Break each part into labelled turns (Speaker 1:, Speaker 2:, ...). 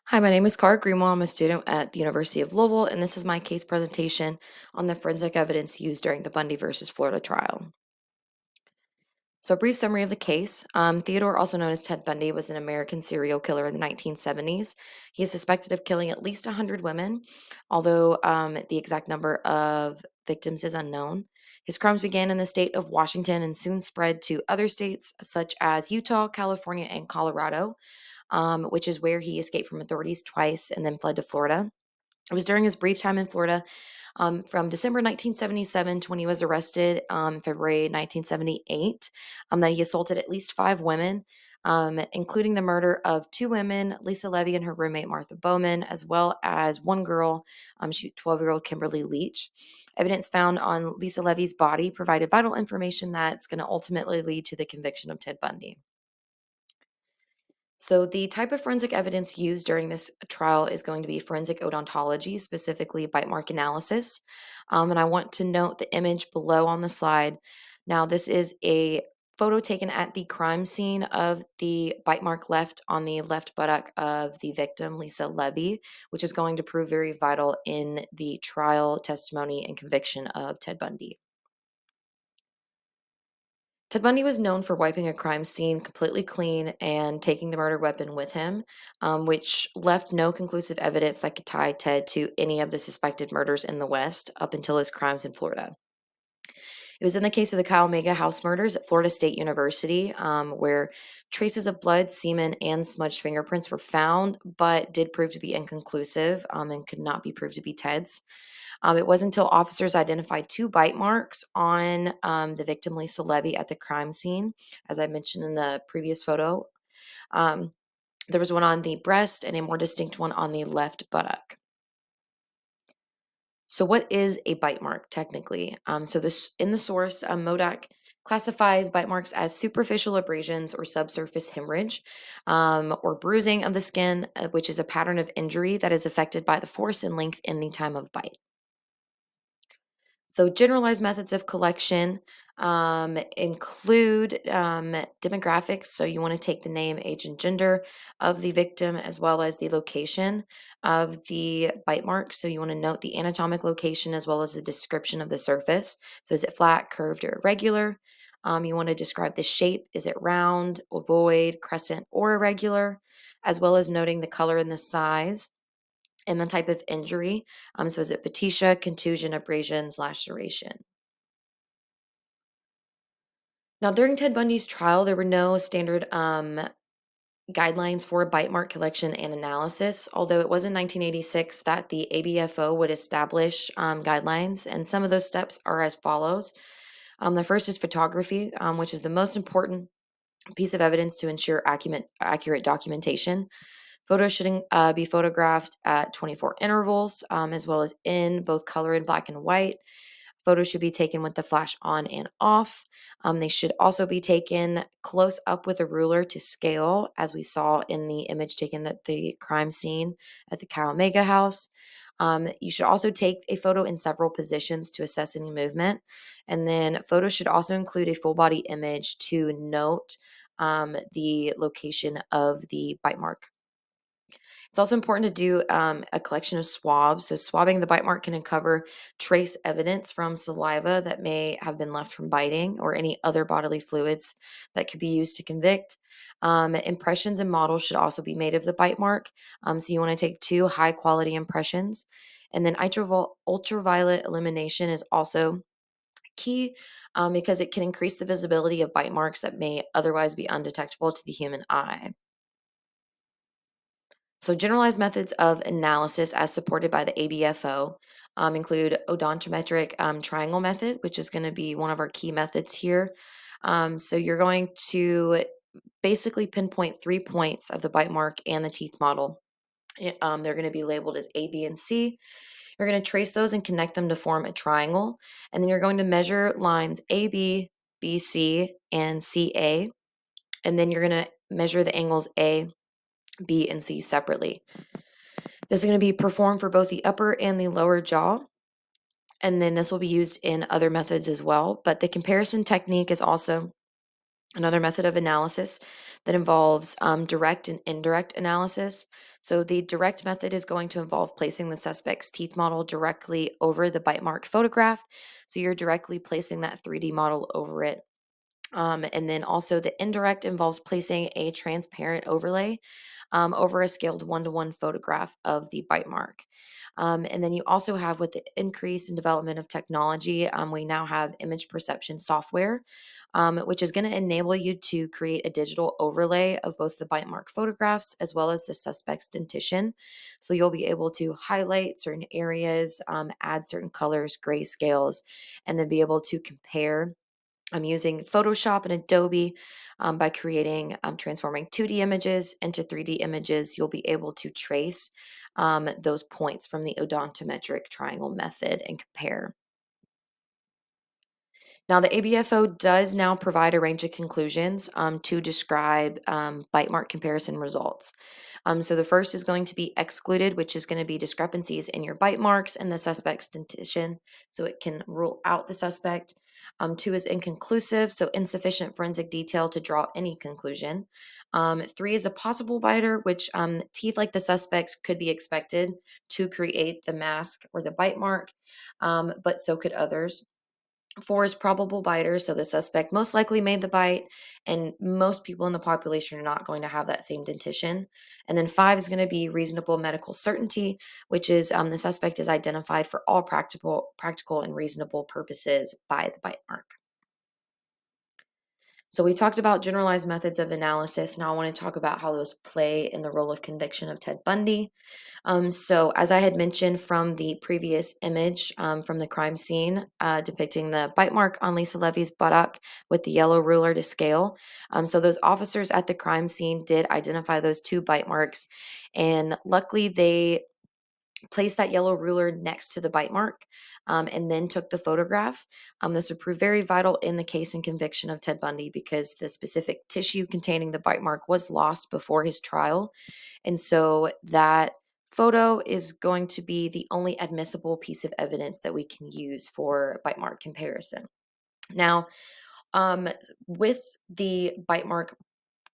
Speaker 1: Hi, my name is Karrah Greenwell. I'm a student at the University of Louisville, and this is my case presentation on the forensic evidence used during the Bundy versus Florida trial. So, a brief summary of the case. Theodore, also known as Ted Bundy, was an American serial killer in the 1970s. He is suspected of killing at least 100 women, although the exact number of victims is unknown. His crimes began in the state of Washington and soon spread to other states such as Utah, California, and Colorado, which is where he escaped from authorities twice and then fled to Florida. It was during his brief time in Florida from December 1977 to when he was arrested February 1978 that he assaulted at least five women, including the murder of two women, Lisa Levy and her roommate Martha Bowman, as well as one girl, 12-year-old Kimberly Leach. Evidence found on Lisa Levy's body provided vital information that's going to ultimately lead to the conviction of Ted Bundy. So, the type of forensic evidence used during this trial is going to be forensic odontology, specifically bite mark analysis. And I want to note the image below on the slide. Now, this is a photo taken at the crime scene of the bite mark left on the left buttock of the victim, Lisa Levy, which is going to prove very vital in the trial, testimony, and conviction of Ted Bundy. Ted Bundy was known for wiping a crime scene completely clean and taking the murder weapon with him, which left no conclusive evidence that could tie Ted to any of the suspected murders in the West up until his crimes in Florida. It was in the case of the Kyle Mega house murders at Florida State University, where traces of blood, semen, and smudged fingerprints were found, but did prove to be inconclusive and could not be proved to be Ted's. It wasn't until officers identified two bite marks on the victim, Lisa Levy, at the crime scene, as I mentioned in the previous photo. Um, there was one on the breast and a more distinct one on the left buttock. So, what is a bite mark technically? So, this in the source, MODAC classifies bite marks as superficial abrasions or subsurface hemorrhage or bruising of the skin, which is a pattern of injury that is affected by the force and length in the time of bite. So, generalized methods of collection include demographics. So, you want to take the name, age, and gender of the victim, as well as the location of the bite mark. So, you want to note the anatomic location as well as the description of the surface. So, is it flat, curved, or irregular? You want to describe the shape. Is it round, ovoid, crescent, or irregular? As well as noting the color and the size and the type of injury. So is it petecia, contusion, abrasions, laceration? Now, during Ted Bundy's trial, there were no standard guidelines for bite mark collection and analysis, although it was in 1986 that the ABFO would establish guidelines, and some of those steps are as follows. The first is photography, which is the most important piece of evidence to ensure accurate documentation. Photos should be photographed at 24 intervals, as well as in both color and black and white. Photos should be taken with the flash on and off. They should also be taken close up with a ruler to scale, as we saw in the image taken at the crime scene at the Kyle Mega house. You should also take a photo in several positions to assess any movement. And then photos should also include a full body image to note the location of the bite mark. It's also important to do a collection of swabs. So, swabbing the bite mark can uncover trace evidence from saliva that may have been left from biting or any other bodily fluids that could be used to convict. Impressions and models should also be made of the bite mark. So, you want to take two high quality impressions. And then ultraviolet illumination is also key because it can increase the visibility of bite marks that may otherwise be undetectable to the human eye. So, generalized methods of analysis, as supported by the ABFO, include odontometric triangle method, which is going to be one of our key methods here. So, you're going to basically pinpoint 3 points of the bite mark and the teeth model. They're going to be labeled as A, B, and C. You're going to trace those and connect them to form a triangle. And then you're going to measure lines AB, BC, and CA. And then you're going to measure the angles A, B, and C separately. This is going to be performed for both the upper and the lower jaw. And then this will be used in other methods as well. But the comparison technique is also Another method of analysis that involves direct and indirect analysis. So, the direct method is going to involve placing the suspect's teeth model directly over the bite mark photograph. So, you're directly placing that 3D model over it. And then also the indirect involves placing a transparent overlay over a scaled 1-to-1 photograph of the bite mark. And then you also have, with the increase in development of technology, we now have image perception software, which is going to enable you to create a digital overlay of both the bite mark photographs as well as the suspect's dentition. So you'll be able to highlight certain areas, add certain colors, grayscales, and then be able to compare. I'm using Photoshop and Adobe by creating, transforming 2D images into 3D images. You'll be able to trace those points from the odontometric triangle method and compare. Now, the ABFO does now provide a range of conclusions to describe bite mark comparison results. So the first is going to be excluded, which is going to be discrepancies in your bite marks and the suspect's dentition, so it can rule out the suspect. Two is inconclusive, so insufficient forensic detail to draw any conclusion. Three is a possible biter, which teeth like the suspects could be expected to create the mask or the bite mark, but so could others. Four is probable biter, so the suspect most likely made the bite, and most people in the population are not going to have that same dentition. And then five is going to be reasonable medical certainty, which is the suspect is identified for all practical and reasonable purposes by the bite mark. So we talked about generalized methods of analysis. Now I want to talk about how those play in the role of conviction of Ted Bundy. So, as I had mentioned from the previous image from the crime scene depicting the bite mark on Lisa Levy's buttock with the yellow ruler to scale, so those officers at the crime scene did identify those two bite marks, and luckily they placed that yellow ruler next to the bite mark and then took the photograph. This would prove very vital in the case and conviction of Ted Bundy because the specific tissue containing the bite mark was lost before his trial. And so that photo is going to be the only admissible piece of evidence that we can use for bite mark comparison. Now, um, with the bite mark,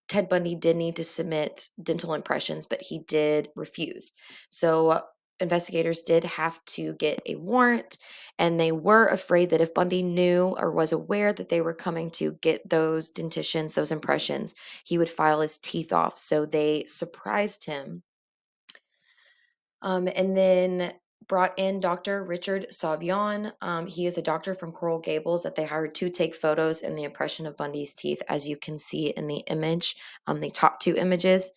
Speaker 1: Ted Bundy did need to submit dental impressions, but he did refuse. So investigators did have to get a warrant, and they were afraid that if Bundy knew or was aware that they were coming to get those dentitions, those impressions, he would file his teeth off. So they surprised him and then brought in Dr. Richard Savion. He is a doctor from Coral Gables that they hired to take photos in the impression of Bundy's teeth, as you can see in the image, the top two images.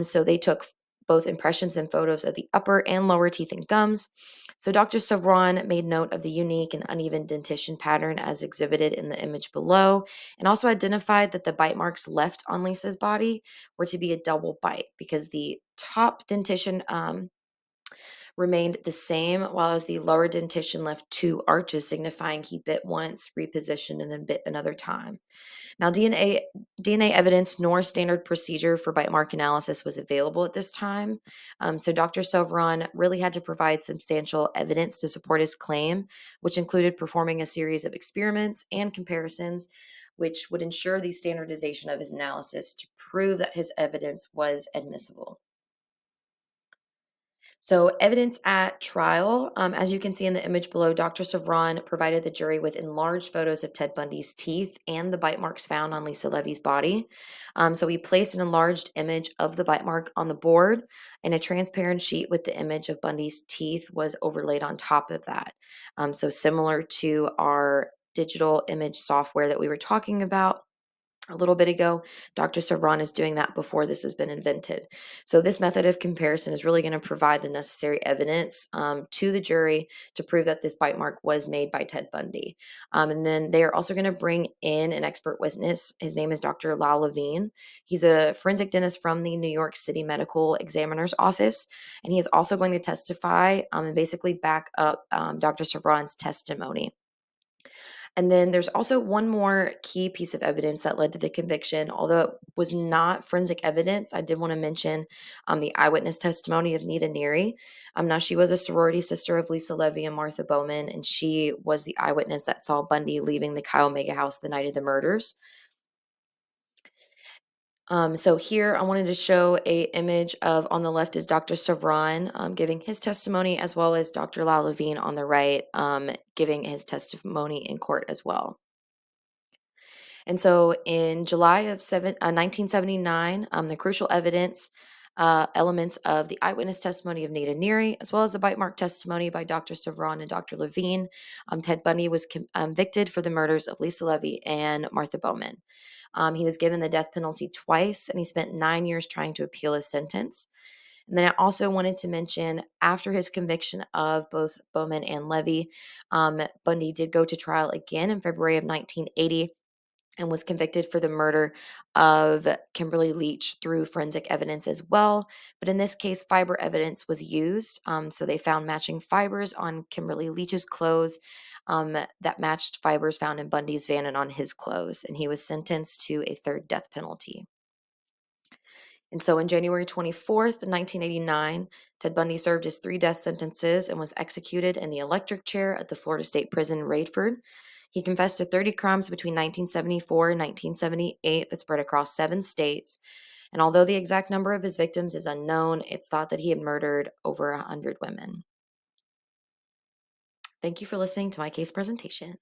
Speaker 1: So they took both impressions and photos of the upper and lower teeth and gums. So Dr. Savron made note of the unique and uneven dentition pattern as exhibited in the image below, and also identified that the bite marks left on Lisa's body were to be a double bite because the top dentition remained the same, while as the lower dentition left two arches, signifying he bit once, repositioned, and then bit another time. Now, DNA evidence nor standard procedure for bite mark analysis was available at this time. So Dr. Sovron really had to provide substantial evidence to support his claim, which included performing a series of experiments and comparisons, which would ensure the standardization of his analysis to prove that his evidence was admissible. So, evidence at trial, as you can see in the image below, Dr. Savron provided the jury with enlarged photos of Ted Bundy's teeth and the bite marks found on Lisa Levy's body. So, he placed an enlarged image of the bite mark on the board, and a transparent sheet with the image of Bundy's teeth was overlaid on top of that. So, similar to our digital image software that we were talking about a little bit ago, Dr. Savron is doing that before this has been invented. So, this method of comparison is really going to provide the necessary evidence to the jury to prove that this bite mark was made by Ted Bundy. And then they are also going to bring in an expert witness. His name is Dr. Lau Levine. He's a forensic dentist from the New York City Medical Examiner's Office, and he is also going to testify and basically back up Dr. Savron's testimony. And then there's also one more key piece of evidence that led to the conviction. Although it was not forensic evidence, I did want to mention the eyewitness testimony of Nita Neary. Now, she was a sorority sister of Lisa Levy and Martha Bowman, and she was the eyewitness that saw Bundy leaving the Chi Omega house the night of the murders. So here I wanted to show a image of, on the left is Dr. Savran giving his testimony, as well as Dr. Levine on the right giving his testimony in court as well. And so in July of 1979, the crucial evidence elements of the eyewitness testimony of Nita Neary, as well as the bite mark testimony by Dr. Savron and Dr. Levine, Ted Bundy was convicted for the murders of Lisa Levy and Martha Bowman. He was given the death penalty twice, and he spent 9 years trying to appeal his sentence. And then I also wanted to mention, after his conviction of both Bowman and Levy, Bundy did go to trial again in February of 1980 and was convicted for the murder of Kimberly Leach through forensic evidence as well. But in this case, fiber evidence was used. So they found matching fibers on Kimberly Leach's clothes that matched fibers found in Bundy's van and on his clothes. And he was sentenced to a third death penalty. And so on January 24th, 1989, Ted Bundy served his 3 death sentences and was executed in the electric chair at the Florida State Prison, Radford. He confessed to 30 crimes between 1974 and 1978 that spread across 7 states. And although the exact number of his victims is unknown, it's thought that he had murdered over 100 women. Thank you for listening to my case presentation.